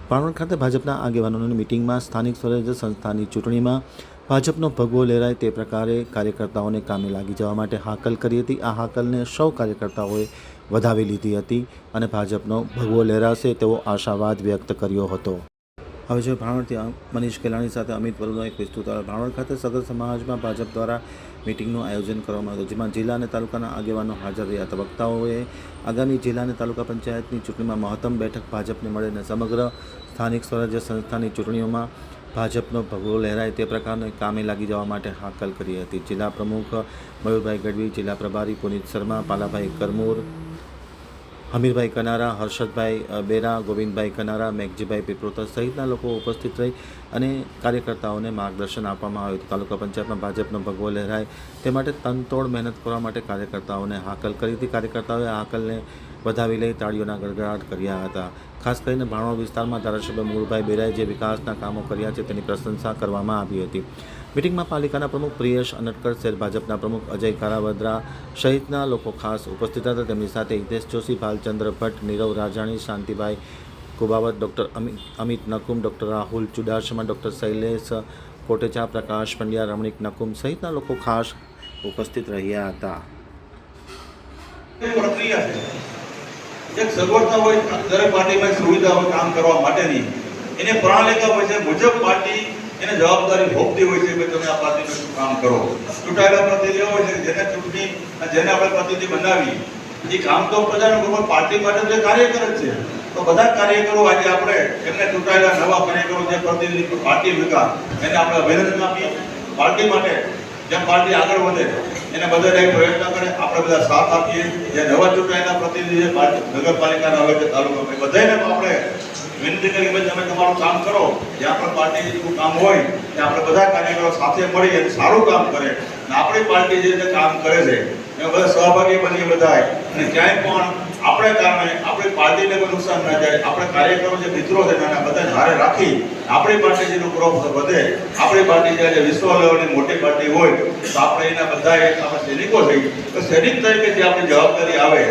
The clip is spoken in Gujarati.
ભાણવડ ખાતે ભાજપના આગેવાનોની મિટિંગમાં સ્થાનિક સ્વરાજ્ય સંસ્થાની ચૂંટણીમાં ભાજપનો ભગવો લહેરાય તે પ્રકારે કાર્યકર્તાઓને કામે લાગી જવા માટે હાકલ કરી હતી। આ હાકલને સૌ કાર્યકર્તાઓએ વધાવી લીધી હતી અને ભાજપનો ભગવો લહેરાશે તેવો આશાવાદ વ્યક્ત કર્યો હતો। હવે જો ભાણવડથી મનીષ કેલાણી સાથે અમિત વરુનો એક વિસ્તૃત ભાણવડ ખાતે સગર સમાજમાં ભાજપ દ્વારા મિટિંગનું આયોજન કરવામાં આવ્યું, જેમાં જિલ્લા અને તાલુકાના આગેવાનો હાજર રહ્યા હતા। વક્તાઓએ આગામી જિલ્લા અને તાલુકા પંચાયતની ચૂંટણીમાં મહત્તમ બેઠક ભાજપને મળે અને સમગ્ર સ્થાનિક સ્વરાજ્ય સંસ્થાની ચૂંટણીઓમાં ભાજપનો ભગવો લહેરાય તે પ્રકારને કામે લાગી જવા માટે હાકલ કરી હતી। જિલ્લા પ્રમુખ મયુરભાઈ ગઢવી, જિલ્લા પ્રભારી પુનિત શર્મા, પાલાભાઈ કરમૂર, હમીરભાઈ કનારા, હર્ષદભાઈ બેરા, ગોવિંદભાઈ કનારા, મેઘજીભાઈ પીપરોતર સહિતના લોકો ઉપસ્થિત રહી અને કાર્યકર્તાઓને માર્ગદર્શન આપવામાં આવ્યું હતું। તાલુકા પંચાયતમાં ભાજપનો ભગવો લહેરાય તે માટે તનતોડ મહેનત કરવા માટે કાર્યકર્તાઓને હાકલ કરી હતી। કાર્યકર્તાઓએ આ હાકલને વધાવી લઈ તાળીઓના ગડગડાટ કર્યા હતા। ખાસ કરીને ભાણવડ વિસ્તારમાં ધારાસભ્ય મૂળભાઈ બેરાએ જે વિકાસના કામો કર્યા છે તેની પ્રશંસા કરવામાં આવી હતી। મિટિંગમાં પાલિકાના પ્રમુખ પ્રિયેશ અનટકર, શહેર ભાજપના પ્રમુખ અજય કારાવદ્રા સહિતના લોકો ખાસ ઉપસ્થિત હતા। તેમની સાથે Hitesh Joshi, Bhalchandra Bhatt, Nirav Rajani, Shantibhai Kubavat, doctor Amit Nakum, doctor Rahul Chudasama, doctor Shailesh Kotecha, Prakash Pandya, Ramnik Nakum સહિતના લોકો ખાસ ઉપસ્થિત રહ્યા હતા। એક સગવડતા હોય દરેક પાર્ટીમાં સુવિધા હોય કામ કરવા માટેની, એને પ્રણાલિકા હોય છે મુજબ પાર્ટી એને જવાબદારી સોંપતી હોય છે કે તમે આ પાર્ટીનું શું કામ કરો। ચૂંટાયેલા પ્રતિનિધિ હોય છે જેને ચૂંટણી જેને આપણે પ્રતિનિધિ બનાવી એ કામ તો પ્રજાનું પાર્ટી માટે જે કાર્યકર જ છે, તો બધા કાર્યકરો આજે આપણે એમને ચૂંટાયેલા નવા કાર્યકરો જે પ્રતિનિધિ પાર્ટી વિકાસ એને આપણે અભિનંદન આપીએ। પાર્ટી માટે જેમ પાર્ટી આગળ વધે એને બધા પ્રયત્ન કરે, આપણે બધા સાથ આપીએ। જે નવા ચૂંટાયેલા પ્રતિનિધિ નગરપાલિકાના હોય કે તાલુકા બધાને આપણે વિનંતી કરી કે તમે તમારું કામ કરો, જ્યાં પણ પાર્ટીનું કામ હોય ત્યાં આપણે બધા કાર્યકરો સાથે મળી અને સારું કામ કરે અને આપણી પાર્ટી જે રીતે કામ કરે છે એ બધા સહભાગી બની બધાય અને ક્યાંય પણ આપણે કારણે આપણી પાર્ટીને કોઈ નુકસાન ન જાય। આપણે કાર્યકરો જે મિત્રો છે નાના બધા હારે રાખી આપણી પાર્ટી જેનું ગ્રોથ વધે, આપણી પાર્ટી જે વિશ્વ લેવલની મોટી પાર્ટી હોય તો આપણે એના બધા આપણે સૈનિકો થઈ તો સૈનિક તરીકે જે આપણી જવાબદારી આવે